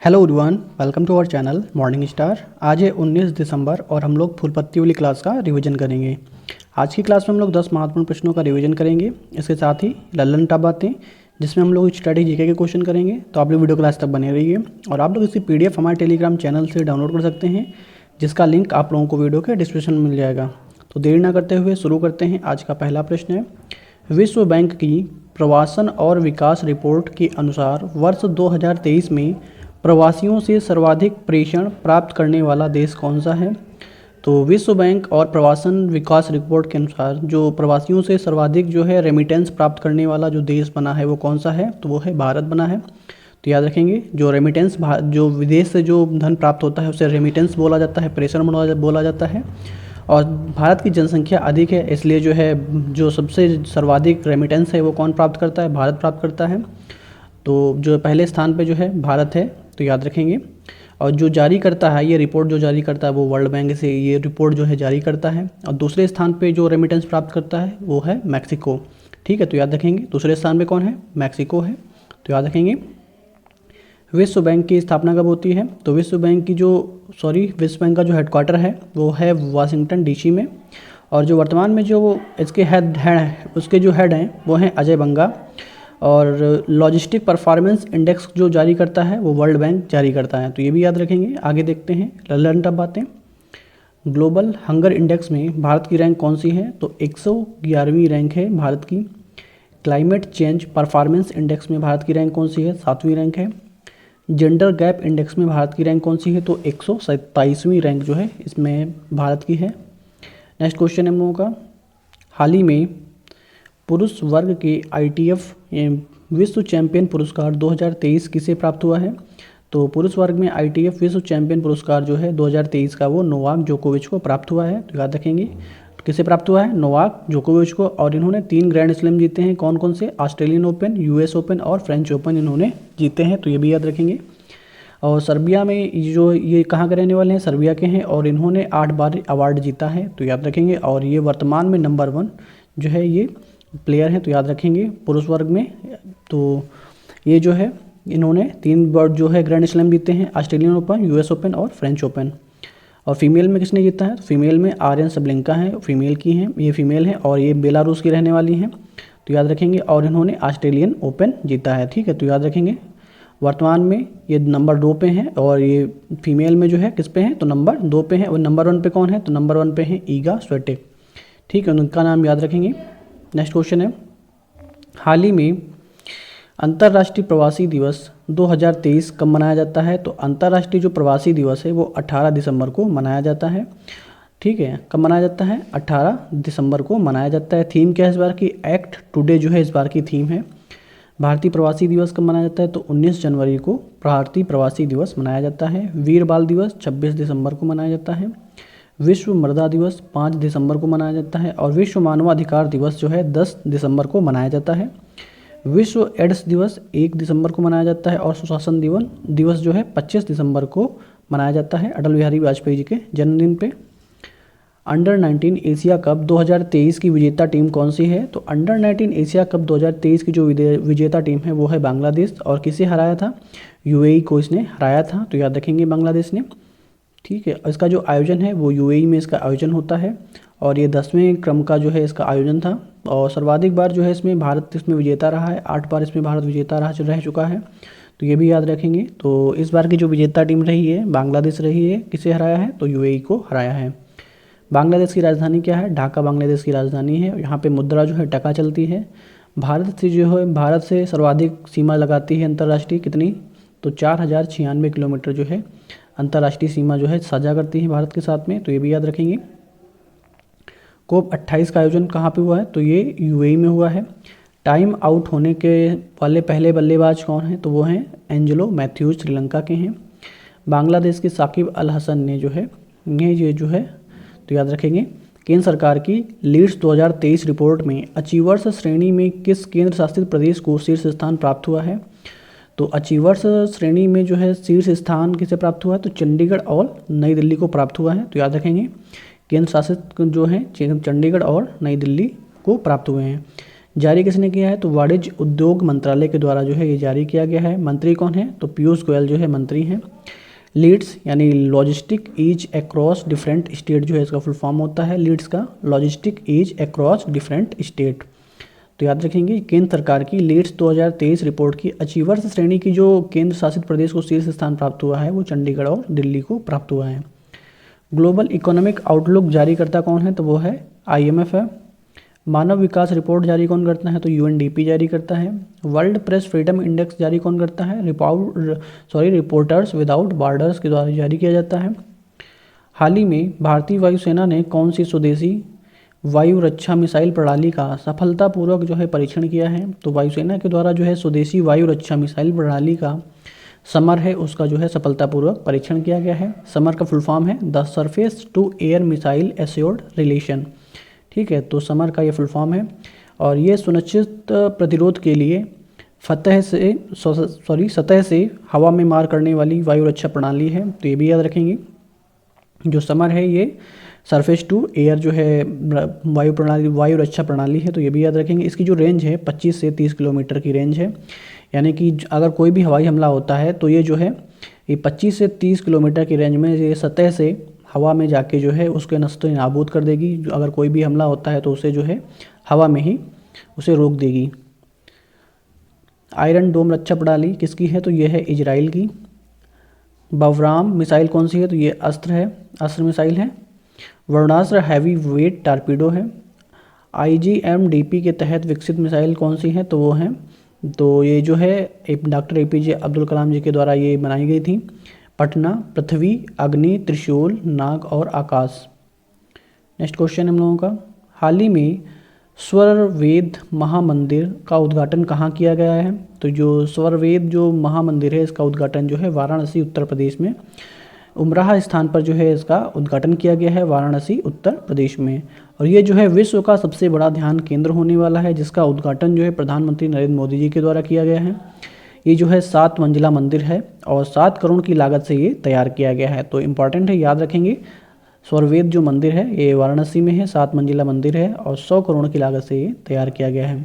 Hello everyone, welcome to our channel morning star. आज है 19 दिसंबर और हम लोग फुल पत्ती वाली क्लास का रिवीजन करेंगे। आज की क्लास में हम लोग 10 महत्वपूर्ण प्रश्नों का रिवीजन करेंगे। इसके साथ ही लल्लन टॉप बातें, जिसमें हम लोग स्टडी जीके के क्वेश्चन करेंगे। तो आप लोग वीडियो क्लास तक बने रहिए और आप लोग इसकी पीडीएफ हमारे टेलीग्राम चैनल से डाउनलोड कर सकते हैं, जिसका लिंक आप लोगों को वीडियो के डिस्क्रिप्शन में मिल जाएगा। तो देरी ना करते हुए शुरू करते हैं। आज का पहला प्रश्न है, विश्व बैंक की प्रवासन और विकास रिपोर्ट के अनुसार वर्ष 2023 में प्रवासियों से सर्वाधिक प्रेषण प्राप्त करने वाला देश कौन सा है। तो विश्व बैंक और प्रवासन विकास रिपोर्ट के अनुसार जो प्रवासियों से सर्वाधिक जो है रेमिटेंस प्राप्त करने वाला जो देश बना है वो कौन सा है, तो वो है भारत बना है। तो याद रखेंगे, जो रेमिटेंस जो विदेश से जो धन प्राप्त होता है उसे रेमिटेंस बोला जाता है, प्रेषण बोला जाता है। और भारत की जनसंख्या अधिक है, इसलिए जो है जो सबसे सर्वाधिक रेमिटेंस है वो कौन प्राप्त करता है, भारत प्राप्त करता है। तो जो पहले स्थान पे जो है भारत है, तो याद रखेंगे। और जो जारी करता है, ये रिपोर्ट जो जारी करता है वो वर्ल्ड बैंक से ये रिपोर्ट जो है जारी करता है। और दूसरे स्थान पे जो रेमिटेंस प्राप्त करता है वो है मैक्सिको। ठीक है, तो याद रखेंगे दूसरे स्थान पे कौन है, मैक्सिको है। तो याद रखेंगे। विश्व बैंक की स्थापना कब होती है, तो विश्व बैंक का जो हेडक्वार्टर है वो है वाशिंगटन डीसी में। और जो वर्तमान में जो इसके उसके जो हेड हैं वो हैं अजय बंगा। और लॉजिस्टिक परफॉर्मेंस इंडेक्स जो जारी करता है वो वर्ल्ड बैंक जारी करता है, तो ये भी याद रखेंगे। आगे देखते हैं लल्लन टॉप बातें। ग्लोबल हंगर इंडेक्स में भारत की रैंक कौन सी है, तो 111वीं रैंक है भारत की। क्लाइमेट चेंज परफॉर्मेंस इंडेक्स में भारत की रैंक कौन सी है, 7वीं रैंक है। जेंडर गैप इंडेक्स में भारत की रैंक कौन सी है, तो 127वीं रैंक जो है इसमें भारत की है। नेक्स्ट क्वेश्चन है हम लोगों का, हाल ही में पुरुष वर्ग के ITF विश्व चैंपियन पुरस्कार 2023 किसे प्राप्त हुआ है। तो पुरुष वर्ग में ITF विश्व चैंपियन पुरस्कार जो है 2023 का वो नोवाक जोकोविच को प्राप्त हुआ है। तो याद रखेंगे किसे प्राप्त हुआ है, नोवाक जोकोविच को। और इन्होंने 3 ग्रैंड स्लैम जीते हैं, कौन कौन से, ऑस्ट्रेलियन ओपन, US ओपन और फ्रेंच ओपन इन्होंने जीते हैं, तो ये भी याद रखेंगे। और सर्बिया में जो ये कहाँ के रहने वाले हैं, सर्बिया के हैं और इन्होंने 8 बार अवार्ड जीता है, तो याद रखेंगे। और ये वर्तमान में नंबर 1 जो है ये प्लेयर हैं, तो याद रखेंगे पुरुष वर्ग में। तो ये जो है इन्होंने 3 बार जो है ग्रैंड स्लैम जीते हैं, ऑस्ट्रेलियन ओपन, US ओपन और फ्रेंच ओपन। और फीमेल में किसने जीता है, तो फीमेल में आर्यन सबलेंका है, फीमेल की हैं, ये फीमेल है और ये बेलारूस की रहने वाली हैं, तो याद रखेंगे। और इन्होंने ऑस्ट्रेलियन ओपन जीता है, ठीक है, तो याद रखेंगे। वर्तमान में ये नंबर 2 पे हैं और ये फीमेल में जो है किस पे हैं, तो नंबर 2 पे हैं। और नंबर 1 पे कौन है, तो नंबर 1 पे हैं ईगा स्विएटेक, ठीक है, उनका नाम याद रखेंगे। नेक्स्ट क्वेश्चन है, हाल ही में अंतर्राष्ट्रीय प्रवासी दिवस 2023 कब मनाया जाता है। तो अंतर्राष्ट्रीय जो प्रवासी दिवस है वो 18 दिसंबर को मनाया जाता है, ठीक है। कब मनाया जाता है, 18 दिसंबर को मनाया जाता है। थीम क्या है इस बार की, एक्ट टुडे जो है इस बार की थीम है। भारतीय प्रवासी दिवस कब मनाया जाता है, तो 19 जनवरी को भारतीय प्रवासी दिवस मनाया जाता है। वीर बाल दिवस 26 दिसंबर को मनाया जाता है। विश्व मृदा दिवस 5 दिसंबर को मनाया जाता है। और विश्व मानवाधिकार दिवस जो है 10 दिसंबर को मनाया जाता है। विश्व एड्स दिवस 1 दिसंबर को मनाया जाता है। और सुशासन दिवस जो है 25 दिसंबर को मनाया जाता है, अटल बिहारी वाजपेयी जी के जन्मदिन पे। अंडर 19 एशिया कप 2023 की विजेता टीम कौन सी है, तो अंडर 19 एशिया कप 2023 की जो विजेता टीम है वो है बांग्लादेश। और किसे हराया था, UAE को इसने हराया था, तो याद रखेंगे बांग्लादेश ने, ठीक है। इसका जो आयोजन है वो UAE में इसका आयोजन होता है और ये 10वें क्रम का जो है इसका आयोजन था। और सर्वाधिक बार जो है इसमें भारत इसमें विजेता रहा है, 8 बार इसमें भारत विजेता रह चुका है, तो ये भी याद रखेंगे। तो इस बार की जो विजेता टीम रही है बांग्लादेश रही है, किसे हराया है, तो UAE को हराया है। बांग्लादेश की राजधानी क्या है, ढाका बांग्लादेश की राजधानी है। यहाँ पे मुद्रा जो है टका चलती है। भारत से सर्वाधिक सीमा लगाती है अंतर्राष्ट्रीय कितनी, तो 4096 किलोमीटर जो है अंतर्राष्ट्रीय सीमा जो है साझा करती है भारत के साथ में, तो ये भी याद रखेंगे। COP 28 का आयोजन कहाँ पे हुआ है, तो ये UAE में हुआ है। टाइम आउट होने के वाले पहले बल्लेबाज कौन हैं, तो वो हैं एंजेलो मैथ्यूज, श्रीलंका के हैं। बांग्लादेश के साकिब अल हसन ने जो है ये जो है, तो याद रखेंगे। केंद्र सरकार की लीड्स 2023 रिपोर्ट में अचीवर्स श्रेणी में किस केंद्र शासित प्रदेश को शीर्ष स्थान प्राप्त हुआ है, तो अचीवर्स श्रेणी में जो है शीर्ष स्थान किसे प्राप्त हुआ है, तो चंडीगढ़ और नई दिल्ली को प्राप्त हुआ है, तो याद रखेंगे। केंद्र शासित जो है चंडीगढ़ और नई दिल्ली को प्राप्त हुए हैं। जारी किसने किया है? तो वाणिज्य उद्योग मंत्रालय के द्वारा जो है ये जारी किया गया है। मंत्री कौन है? तो पीयूष गोयल जो है मंत्री हैं। लीड्स यानी logistic ease across different state जो है इसका फुल फॉर्म होता है लीड्स का, logistic ease across different state. तो याद रखेंगे केंद्र सरकार की लीड्स 2023 रिपोर्ट की अचीवर्स श्रेणी की जो केंद्र शासित प्रदेश को शीर्ष स्थान प्राप्त हुआ है वो चंडीगढ़ और दिल्ली को प्राप्त हुआ है। ग्लोबल इकोनॉमिक आउटलुक जारी करता कौन है? तो वो है IMF है। मानव विकास रिपोर्ट जारी कौन करता है? तो UNDP जारी करता है। वर्ल्ड प्रेस फ्रीडम इंडेक्स जारी कौन करता है? रिपोर्टर्स विदाउट बॉर्डर्स के द्वारा जारी किया जाता है। हाल ही में भारतीय वायुसेना ने कौन सी स्वदेशी वायु रक्षा मिसाइल प्रणाली का सफलतापूर्वक जो है परीक्षण किया है? तो वायुसेना के द्वारा जो है स्वदेशी वायु रक्षा मिसाइल प्रणाली का समर है उसका जो है सफलतापूर्वक परीक्षण किया गया है। समर का फुल फॉर्म है the surface to air missile assured relation. ठीक है, तो समर का ये फुल फॉर्म है और ये सुनिश्चित प्रतिरोध के लिए सतह से हवा में मार करने वाली वायु रक्षा प्रणाली है। तो ये भी याद रखेंगे। जो समर है ये सरफेस टू एयर जो है वायु रक्षा प्रणाली है, तो ये भी याद रखेंगे। इसकी जो रेंज है 25 से 30 किलोमीटर की रेंज है, यानी कि अगर कोई भी हवाई हमला होता है तो ये जो है ये 25 से 30 किलोमीटर की रेंज में ये सतह से हवा में जाके जो है उसके नष्तो नाबूद कर देगी। अगर कोई भी हमला होता है तो उसे जो है हवा में ही उसे रोक देगी। आयरन डोम रक्षा प्रणाली किसकी है? तो ये है इजराइल की। बवराम मिसाइल कौन सी है? तो ये अस्त्र मिसाइल है। वर्णास्त्र हैवी वेट टारपीडो है। IGMDP के तहत विकसित मिसाइल कौन सी है? तो वो है ये जो है डॉक्टर APJ अब्दुल कलाम जी के द्वारा ये बनाई गई थी। पटना, पृथ्वी, अग्नि, त्रिशूल, नाग और आकाश। नेक्स्ट क्वेश्चन हम लोगों का, हाल ही में स्वरवेद महामंदिर का उद्घाटन कहाँ किया गया है? तो जो स्वरवेद जो महामंदिर है इसका उद्घाटन जो है वाराणसी उत्तर प्रदेश में उमराह स्थान पर जो है इसका उद्घाटन किया गया है वाराणसी उत्तर प्रदेश में। और ये जो है विश्व का सबसे बड़ा ध्यान केंद्र होने वाला है जिसका उद्घाटन जो है प्रधानमंत्री नरेंद्र मोदी जी के द्वारा किया गया है। ये जो है 7 मंजिला मंदिर है और 7 करोड़ की लागत से ये तैयार किया गया है। तो इम्पॉर्टेंट है, याद रखेंगे। स्वरवेद जो मंदिर है ये वाराणसी में है, 7 मंजिला मंदिर है और 100 करोड़ की लागत से ये तैयार किया गया है।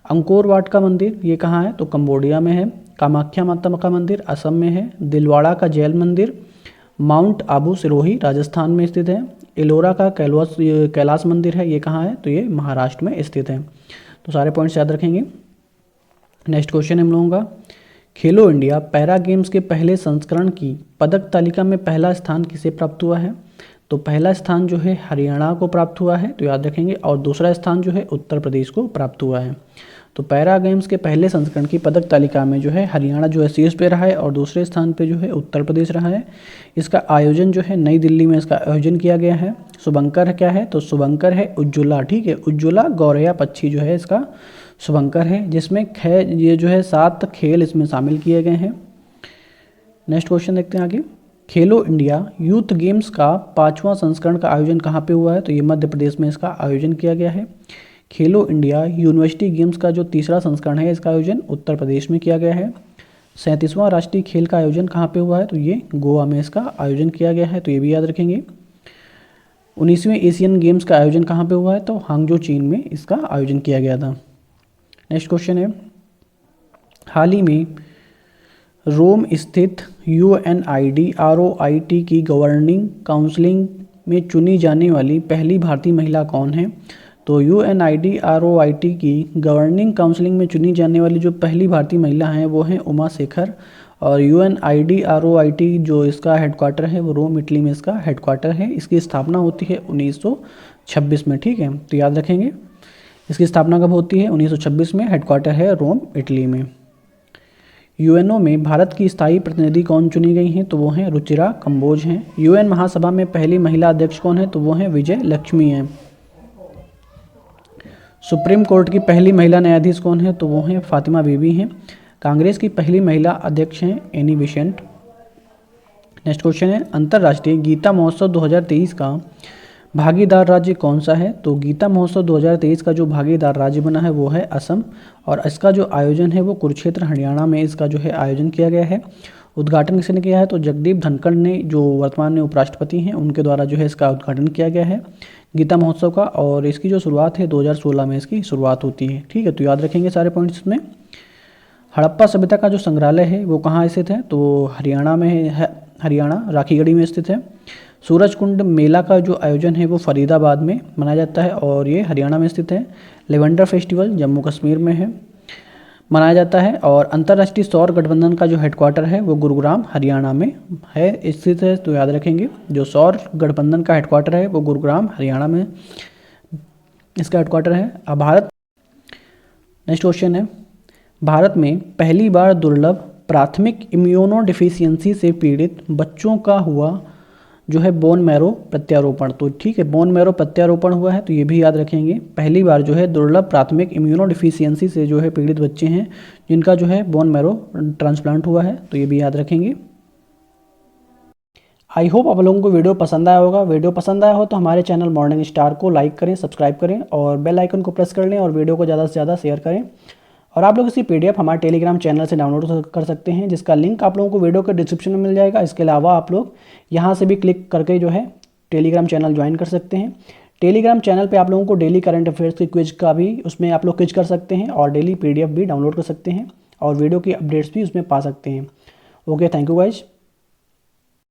अंकोर वाट का मंदिर ये कहाँ है? तो कंबोडिया में है। कामाख्या माता का मंदिर असम में है। दिलवाड़ा का जैल मंदिर माउंट आबू सिरोही राजस्थान में स्थित है। एलोरा का कैलाश मंदिर है, ये कहाँ है? तो ये महाराष्ट्र में स्थित है। तो सारे पॉइंट्स याद रखेंगे। नेक्स्ट क्वेश्चन हम लोगों का, खेलो इंडिया पैरा गेम्स के पहले संस्करण की पदक तालिका में पहला स्थान किसे प्राप्त हुआ है? तो पहला स्थान जो है हरियाणा को प्राप्त हुआ है, तो याद रखेंगे। और दूसरा स्थान जो है उत्तर प्रदेश को प्राप्त हुआ है। तो पैरा गेम्स के पहले संस्करण की पदक तालिका में जो है हरियाणा जो है शीर्ष पे रहा है और दूसरे स्थान पे जो है उत्तर प्रदेश रहा है। इसका आयोजन जो है नई दिल्ली में इसका आयोजन किया गया है। शुभंकर क्या है? तो शुभंकर है उज्ज्वला। ठीक है, उज्ज्वला गौरैया पक्षी जो है इसका शुभंकर है, जिसमें ये जो है 7 खेल इसमें शामिल किए गए हैं। नेक्स्ट क्वेश्चन देखते हैं आगे, खेलो इंडिया यूथ गेम्स का 5वां संस्करण का आयोजन कहाँ पे हुआ है? तो ये मध्य प्रदेश में इसका आयोजन किया गया है। खेलो इंडिया यूनिवर्सिटी गेम्स का जो तीसरा संस्करण है इसका आयोजन उत्तर प्रदेश में किया गया है। 37वां राष्ट्रीय खेल का आयोजन कहाँ पे हुआ है? तो ये गोवा में इसका आयोजन किया गया है, तो ये भी याद रखेंगे। 19वें एशियन गेम्स का आयोजन कहाँ पे हुआ है? तो हांगजो चीन में इसका आयोजन किया गया था। नेक्स्ट क्वेश्चन है, हाल ही में रोम स्थित UNID ROIT की गवर्निंग काउंसिलिंग में चुनी जाने वाली पहली भारतीय महिला कौन है? तो UNID ROIT की गवर्निंग काउंसिलिंग में चुनी जाने वाली जो पहली भारतीय महिला हैं वो हैं उमा शेखर। और UNID ROIT जो इसका हेडक्वार्टर है वो रोम इटली में इसका हेडक्वार्टर है। इसकी स्थापना होती है 1926 में। ठीक है, तो याद रखेंगे इसकी स्थापना कब होती है? 1926 में। हेडक्वार्टर है रोम इटली में। UNO में भारत की स्थायी प्रतिनिधि कौन चुनी गई हैं? तो वो हैं रुचिरा कंबोज हैं। UN महासभा में पहली महिला अध्यक्ष कौन है? तो वो हैं विजय लक्ष्मी हैं। सुप्रीम कोर्ट की पहली महिला न्यायाधीश कौन है? तो वो हैं फातिमा बीबी हैं। कांग्रेस की पहली महिला अध्यक्ष हैं एनी बेसेंट। नेक्स्ट क्वेश्चन है, अंतर्राष्ट्रीय गीता महोत्सव 2023 का भागीदार राज्य कौन सा है? तो गीता महोत्सव 2023 का जो भागीदार राज्य बना है वो है असम। और इसका जो आयोजन है वो कुरुक्षेत्र हरियाणा में इसका जो है आयोजन किया गया है। उद्घाटन किसने किया है? तो जगदीप धनखड़ ने, जो वर्तमान में उपराष्ट्रपति हैं, उनके द्वारा जो है इसका उद्घाटन किया गया है गीता महोत्सव का। और इसकी जो शुरुआत है 2016 में इसकी शुरुआत होती है। ठीक है, तो याद रखेंगे सारे पॉइंट्स इसमें। हड़प्पा सभ्यता का जो संग्रहालय है वो कहाँ स्थित है? तो हरियाणा में है, हरियाणा राखीगढ़ी में स्थित है। सूरजकुंड मेला का जो आयोजन है वो फरीदाबाद में मनाया जाता है और ये हरियाणा में स्थित है। लेवेंडर फेस्टिवल जम्मू कश्मीर में है, मनाया जाता है। और अंतर्राष्ट्रीय सौर गठबंधन का जो हेडक्वार्टर है वो गुरुग्राम हरियाणा में है स्थित है। तो याद रखेंगे, जो सौर गठबंधन का हेडक्वार्टर है वो गुरुग्राम हरियाणा में इसका हेडक्वार्टर है। अब नेक्स्ट क्वेश्चन है, भारत में पहली बार दुर्लभ प्राथमिक इम्यूनोडिफिशियंसी से पीड़ित बच्चों का हुआ जो है बोन मैरो प्रत्यारोपण। तो ठीक है, बोन मैरो प्रत्यारोपण हुआ है, तो ये भी याद रखेंगे। पहली बार जो है दुर्लभ प्राथमिक इम्यूनोडिफिशियंसी से जो है पीड़ित बच्चे हैं जिनका जो है बोन मैरो ट्रांसप्लांट हुआ है, तो ये भी याद रखेंगे। आई होप आप लोगों को वीडियो पसंद आया होगा। वीडियो पसंद आया हो तो हमारे चैनल मॉर्निंग स्टार को लाइक करें, सब्सक्राइब करें और बेल आइकन को प्रेस कर लें और वीडियो को ज़्यादा से ज़्यादा शेयर करें। और आप लोग इसकी पीडीएफ हमारे टेलीग्राम चैनल से डाउनलोड कर सकते हैं, जिसका लिंक आप लोगों को वीडियो के डिस्क्रिप्शन में मिल जाएगा। इसके अलावा आप लोग यहाँ से भी क्लिक करके जो है टेलीग्राम चैनल ज्वाइन कर सकते हैं। टेलीग्राम चैनल पे आप लोगों को डेली करंट अफेयर्स की क्विज का भी उसमें आप लोग क्विज कर सकते हैं और डेली पीडीएफ भी डाउनलोड कर सकते हैं और वीडियो की अपडेट्स भी उसमें पा सकते हैं। Okay, thank you guys.